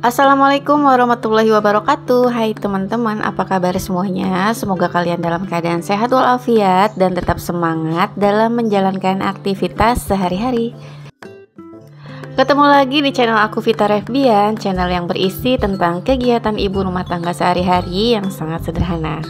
Assalamualaikum warahmatullahi wabarakatuh. Hai teman-teman, apa kabar semuanya? Semoga kalian dalam keadaan sehat walafiat dan tetap semangat dalam menjalankan aktivitas sehari-hari. Ketemu lagi di channel aku, Vita Refbian, channel yang berisi tentang kegiatan ibu rumah tangga sehari-hari yang sangat sederhana.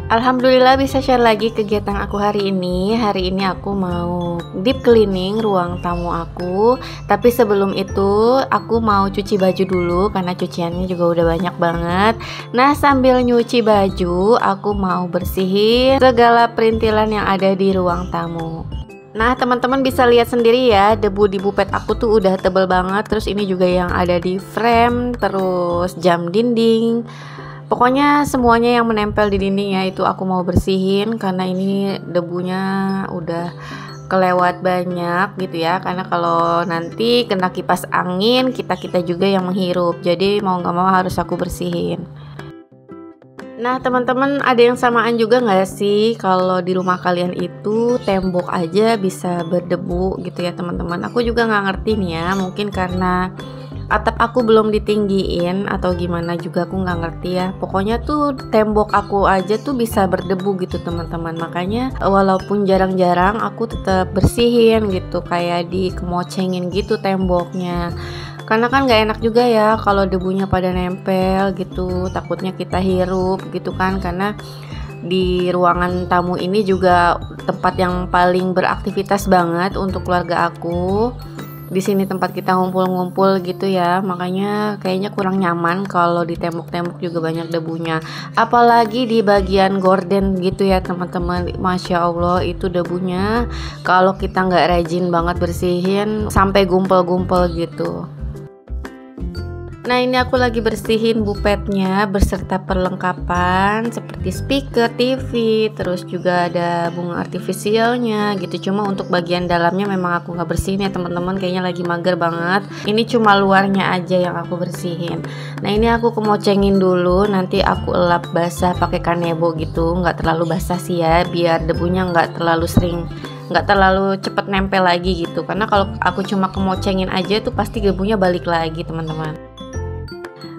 Alhamdulillah bisa share lagi kegiatan aku hari ini. Hari ini aku mau deep cleaning ruang tamu aku. Tapi sebelum itu aku mau cuci baju dulu karena cuciannya juga udah banyak banget. Nah, sambil nyuci baju aku mau bersihin segala perintilan yang ada di ruang tamu. Nah, teman-teman bisa lihat sendiri ya, debu di bupet aku tuh udah tebel banget. Terus ini juga yang ada di frame, terus jam dinding. Pokoknya semuanya yang menempel di dinding ya itu aku mau bersihin karena ini debunya udah kelewat banyak gitu ya. Karena kalau nanti kena kipas angin kita juga yang menghirup. Jadi mau nggak mau harus aku bersihin. Nah teman-teman, ada yang samaan juga nggak sih kalau di rumah kalian itu tembok aja bisa berdebu gitu ya teman-teman? Aku juga nggak ngerti nih ya, mungkin karena atap aku belum ditinggiin atau gimana juga aku nggak ngerti ya. Pokoknya tuh tembok aku aja tuh bisa berdebu gitu teman-teman. Makanya walaupun jarang-jarang aku tetap bersihin gitu, kayak dikemocengin gitu temboknya. Karena kan nggak enak juga ya kalau debunya pada nempel gitu, takutnya kita hirup gitu kan. Karena di ruangan tamu ini juga tempat yang paling beraktivitas banget untuk keluarga aku. Di sini tempat kita ngumpul-ngumpul gitu ya, makanya kayaknya kurang nyaman kalau di tembok-tembok juga banyak debunya. Apalagi di bagian gorden gitu ya teman-teman, masya Allah itu debunya kalau kita nggak rajin banget bersihin sampai gumpel-gumpel gitu. Nah ini aku lagi bersihin bupetnya beserta perlengkapan seperti speaker, TV, terus juga ada bunga artifisialnya gitu. Cuma untuk bagian dalamnya memang aku nggak bersihin ya teman-teman, kayaknya lagi mager banget. Ini cuma luarnya aja yang aku bersihin. Nah ini aku kemocengin dulu, nanti aku elap basah pakai kanebo gitu, nggak terlalu basah sih ya, biar debunya nggak terlalu sering, nggak terlalu cepet nempel lagi gitu. Karena kalau aku cuma kemocengin aja tuh pasti debunya balik lagi teman-teman.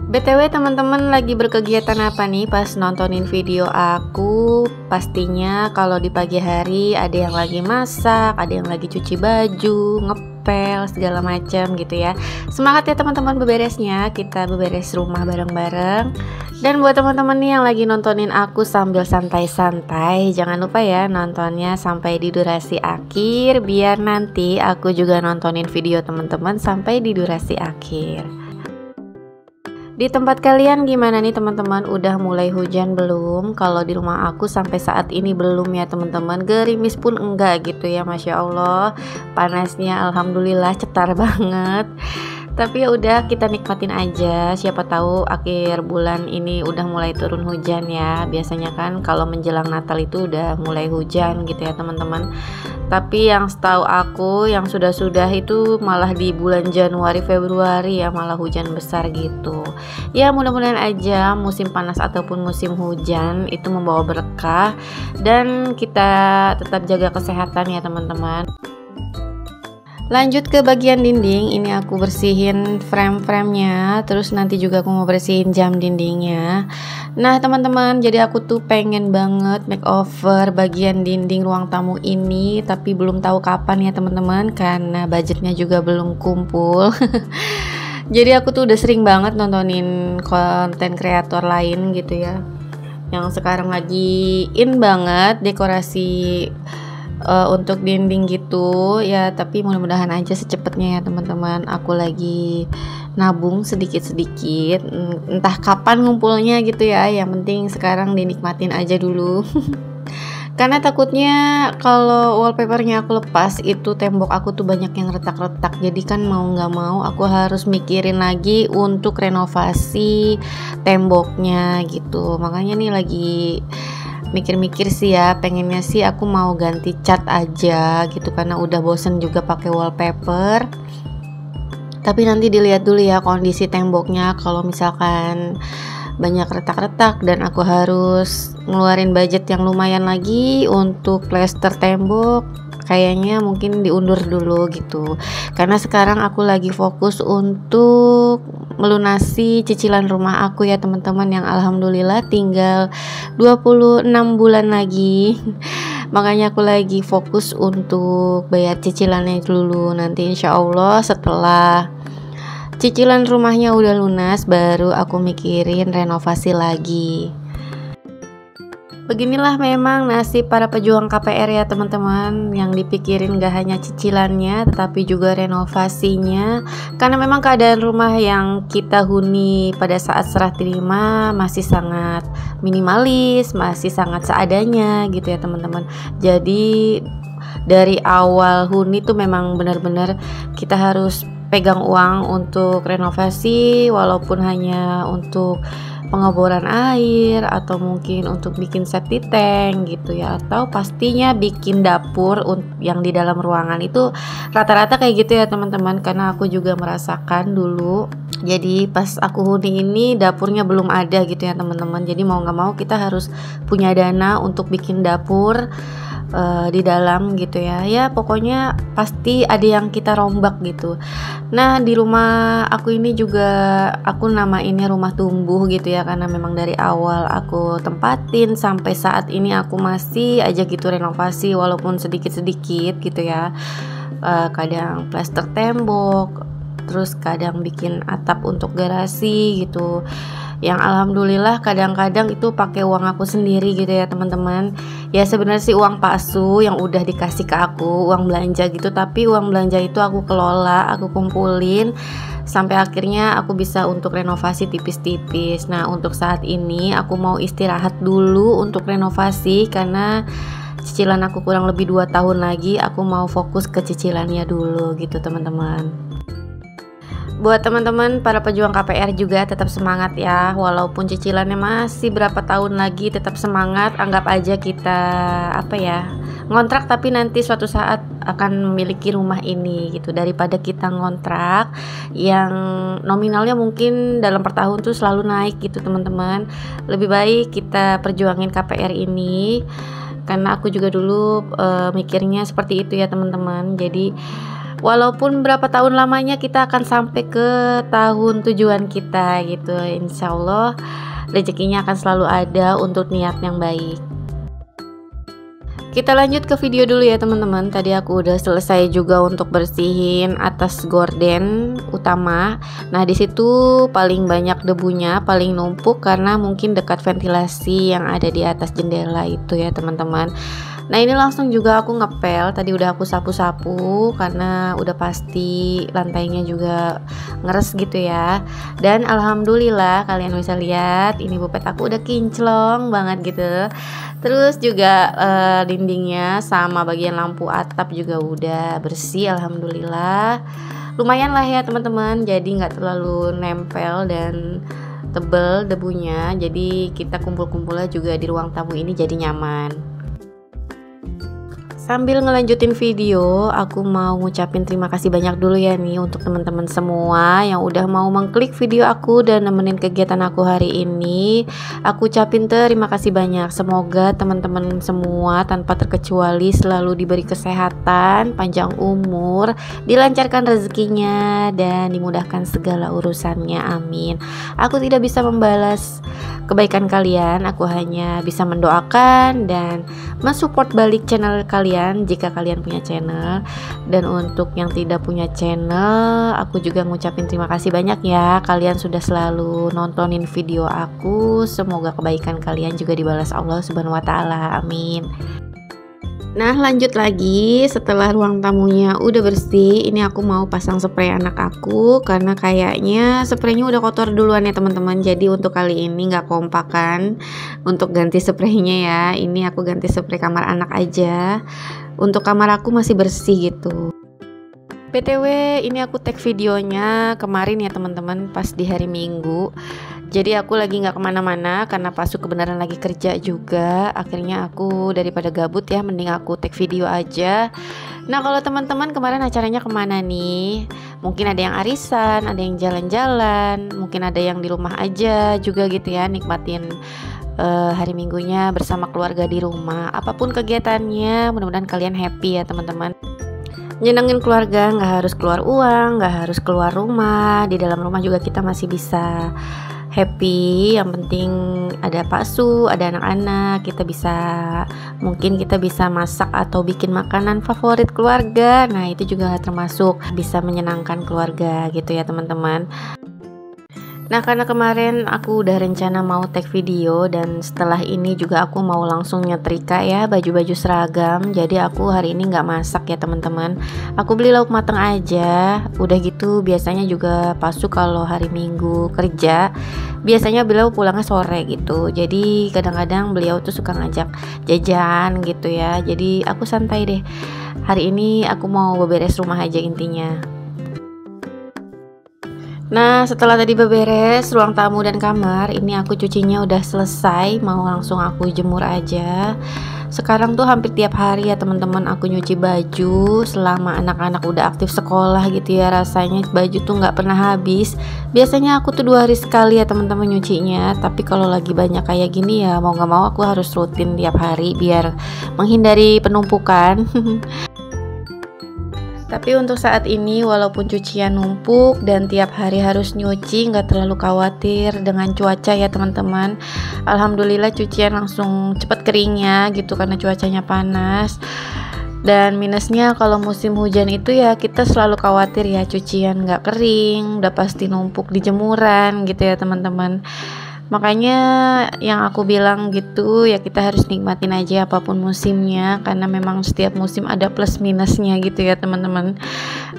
BTW teman-teman lagi berkegiatan apa nih pas nontonin video aku? Pastinya kalau di pagi hari ada yang lagi masak, ada yang lagi cuci baju, ngepel, segala macam gitu ya. Semangat ya teman-teman beberesnya, kita beberes rumah bareng-bareng. Dan buat teman-teman nih yang lagi nontonin aku sambil santai-santai, jangan lupa ya nontonnya sampai di durasi akhir, biar nanti aku juga nontonin video teman-teman sampai di durasi akhir. Di tempat kalian gimana nih teman-teman? Udah mulai hujan belum? Kalau di rumah aku sampai saat ini belum ya teman-teman. Gerimis pun enggak gitu ya, masya Allah. Panasnya alhamdulillah cetar banget. Tapi ya udah kita nikmatin aja. Siapa tahu akhir bulan ini udah mulai turun hujan ya. Biasanya kan kalau menjelang Natal itu udah mulai hujan gitu ya teman-teman. Tapi yang setahu aku yang sudah-sudah itu malah di bulan Januari Februari ya malah hujan besar gitu. Ya mudah-mudahan aja musim panas ataupun musim hujan itu membawa berkah dan kita tetap jaga kesehatan ya teman-teman. Lanjut ke bagian dinding, ini aku bersihin frame-framenya, terus nanti juga aku mau bersihin jam dindingnya. Nah teman-teman, jadi aku tuh pengen banget makeover bagian dinding ruang tamu ini, tapi belum tahu kapan ya teman-teman, karena budgetnya juga belum kumpul. Jadi aku tuh udah sering banget nontonin konten kreator lain gitu ya, yang sekarang lagi in banget dekorasi untuk dinding gitu ya. Tapi mudah-mudahan aja secepatnya ya teman-teman. Aku lagi nabung sedikit-sedikit, entah kapan ngumpulnya gitu ya. Yang penting sekarang dinikmatin aja dulu. Karena takutnya kalau wallpapernya aku lepas itu tembok aku tuh banyak yang retak-retak. Jadi kan mau nggak mau aku harus mikirin lagi untuk renovasi temboknya gitu. Makanya nih lagi mikir-mikir sih ya, pengennya sih aku mau ganti cat aja gitu karena udah bosen juga pakai wallpaper. Tapi nanti dilihat dulu ya kondisi temboknya, kalau misalkan banyak retak-retak dan aku harus ngeluarin budget yang lumayan lagi untuk plester tembok. Kayaknya mungkin diundur dulu gitu, karena sekarang aku lagi fokus untuk melunasi cicilan rumah aku ya teman-teman, yang alhamdulillah tinggal 26 bulan lagi. Makanya aku lagi fokus untuk bayar cicilannya dulu. Nanti insya Allah setelah cicilan rumahnya udah lunas, baru aku mikirin renovasi lagi. Beginilah memang nasib para pejuang KPR ya teman-teman, yang dipikirin gak hanya cicilannya tetapi juga renovasinya, karena memang keadaan rumah yang kita huni pada saat serah terima masih sangat minimalis, masih sangat seadanya gitu ya teman-teman. Jadi dari awal huni tuh memang benar-benar kita harus pegang uang untuk renovasi, walaupun hanya untuk pengeboran air atau mungkin untuk bikin septic tank gitu ya, atau pastinya bikin dapur yang di dalam ruangan itu rata-rata kayak gitu ya teman-teman, karena aku juga merasakan dulu. Jadi pas aku huni ini dapurnya belum ada gitu ya teman-teman, jadi mau nggak mau kita harus punya dana untuk bikin dapur di dalam gitu ya. Ya pokoknya pasti ada yang kita rombak gitu. Nah di rumah aku ini juga aku namainnya rumah tumbuh gitu ya, karena memang dari awal aku tempatin sampai saat ini aku masih aja gitu renovasi walaupun sedikit-sedikit gitu ya. Kadang plester tembok, terus kadang bikin atap untuk garasi gitu, yang alhamdulillah kadang-kadang itu pakai uang aku sendiri gitu ya teman-teman. Ya sebenarnya sih uang palsu yang udah dikasih ke aku, uang belanja gitu, tapi uang belanja itu aku kelola, aku kumpulin sampai akhirnya aku bisa untuk renovasi tipis-tipis. Nah untuk saat ini aku mau istirahat dulu untuk renovasi, karena cicilan aku kurang lebih 2 tahun lagi, aku mau fokus ke cicilannya dulu gitu teman-teman. Buat teman-teman para pejuang KPR juga tetap semangat ya, walaupun cicilannya masih berapa tahun lagi, tetap semangat. Anggap aja kita ngontrak, tapi nanti suatu saat akan memiliki rumah ini gitu, daripada kita ngontrak yang nominalnya mungkin dalam per tahun tuh selalu naik gitu teman-teman. Lebih baik kita perjuangin KPR ini, karena aku juga dulu mikirnya seperti itu ya teman-teman. Jadi walaupun berapa tahun lamanya kita akan sampai ke tahun tujuan kita gitu, insya Allah rezekinya akan selalu ada untuk niat yang baik. Kita lanjut ke video dulu ya teman-teman. Tadi aku udah selesai juga untuk bersihin atas gorden utama. Nah di situ paling banyak debunya, paling numpuk karena mungkin dekat ventilasi yang ada di atas jendela itu ya teman-teman. Nah ini langsung juga aku ngepel, tadi udah aku sapu-sapu karena udah pasti lantainya juga ngeres gitu ya. Dan alhamdulillah kalian bisa lihat ini bupet aku udah kinclong banget gitu. Terus juga dindingnya sama bagian lampu atap juga udah bersih alhamdulillah. Lumayan lah ya teman-teman, jadi nggak terlalu nempel dan tebel debunya. Jadi kita kumpul-kumpulnya juga di ruang tamu ini jadi nyaman. Sambil ngelanjutin video, aku mau ngucapin terima kasih banyak dulu ya nih untuk teman-teman semua yang udah mau mengklik video aku dan nemenin kegiatan aku hari ini. Aku ucapin terima kasih banyak. Semoga teman-teman semua tanpa terkecuali selalu diberi kesehatan, panjang umur, dilancarkan rezekinya, dan dimudahkan segala urusannya. Amin. Aku tidak bisa membalas kebaikan kalian, aku hanya bisa mendoakan dan mensupport balik channel kalian jika kalian punya channel. Dan untuk yang tidak punya channel, aku juga ngucapin terima kasih banyak ya, kalian sudah selalu nontonin video aku. Semoga kebaikan kalian juga dibalas Allah Subhanahu wa taala. Amin. Nah lanjut lagi, setelah ruang tamunya udah bersih, ini aku mau pasang spray anak aku karena kayaknya spraynya udah kotor duluan ya teman-teman. Jadi untuk kali ini nggak kompakan untuk ganti spraynya ya. Ini aku ganti spray kamar anak aja. Untuk kamar aku masih bersih gitu. BTW ini aku tag videonya kemarin ya teman-teman, pas di hari Minggu. Jadi aku lagi nggak kemana-mana karena Pasu kebenaran lagi kerja juga. Akhirnya aku daripada gabut ya, mending aku tag video aja. Nah, kalau teman-teman kemarin acaranya kemana nih? Mungkin ada yang arisan, ada yang jalan-jalan, mungkin ada yang di rumah aja juga gitu ya, nikmatin hari minggunya bersama keluarga di rumah. Apapun kegiatannya, mudah-mudahan kalian happy ya teman-teman. Nyenengin keluarga, nggak harus keluar uang, nggak harus keluar rumah. Di dalam rumah juga kita masih bisa happy. Yang penting ada Pak Su, ada anak-anak. Mungkin kita bisa masak atau bikin makanan favorit keluarga. Nah, itu juga termasuk bisa menyenangkan keluarga gitu ya teman-teman. Nah, karena kemarin aku udah rencana mau tag video dan setelah ini juga aku mau langsung nyetrika ya baju-baju seragam. Jadi aku hari ini nggak masak ya teman-teman. Aku beli lauk mateng aja. Udah gitu biasanya juga Pasu kalau hari Minggu kerja, biasanya beliau pulangnya sore gitu. Jadi kadang-kadang beliau tuh suka ngajak jajan gitu ya. Jadi aku santai deh. Hari ini aku mau beberes rumah aja intinya. Nah, setelah tadi beberes ruang tamu dan kamar, ini aku cucinya udah selesai, mau langsung aku jemur aja. Sekarang tuh hampir tiap hari ya teman-teman aku nyuci baju selama anak-anak udah aktif sekolah gitu ya, rasanya baju tuh nggak pernah habis. Biasanya aku tuh 2 hari sekali ya teman-teman nyucinya, tapi kalau lagi banyak kayak gini ya mau nggak mau aku harus rutin tiap hari biar menghindari penumpukan. Tapi untuk saat ini walaupun cucian numpuk dan tiap hari harus nyuci, nggak terlalu khawatir dengan cuaca ya teman-teman. Alhamdulillah cucian langsung cepat keringnya gitu karena cuacanya panas. Dan minusnya kalau musim hujan itu ya kita selalu khawatir ya cucian nggak kering, udah pasti numpuk di jemuran gitu ya teman-teman. Makanya yang aku bilang gitu ya, kita harus nikmatin aja apapun musimnya, karena memang setiap musim ada plus minusnya gitu ya teman-teman.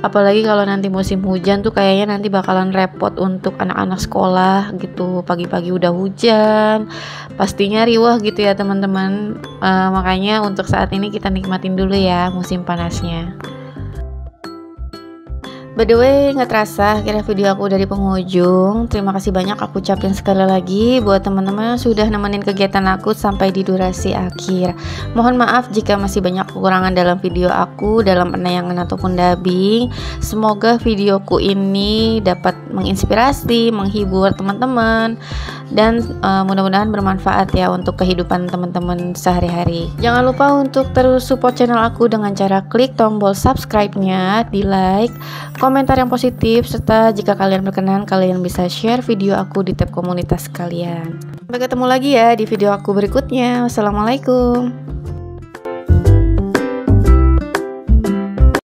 Apalagi kalau nanti musim hujan tuh kayaknya nanti bakalan repot untuk anak-anak sekolah gitu. Pagi-pagi udah hujan, pastinya riwah gitu ya teman-teman. Makanya untuk saat ini kita nikmatin dulu ya musim panasnya. By the way, nggak terasa akhirnya video aku udah di penghujung. Terima kasih banyak aku ucapin sekali lagi buat teman-teman yang sudah nemenin kegiatan aku sampai di durasi akhir. Mohon maaf jika masih banyak kekurangan dalam video aku, dalam penayangan ataupun dubbing. Semoga videoku ini dapat menginspirasi, menghibur teman-teman, dan mudah-mudahan bermanfaat ya untuk kehidupan teman-teman sehari-hari. Jangan lupa untuk terus support channel aku dengan cara klik tombol subscribe-nya, di like, komentar yang positif, serta jika kalian berkenan kalian bisa share video aku di tab komunitas kalian. Sampai ketemu lagi ya di video aku berikutnya. Wassalamualaikum.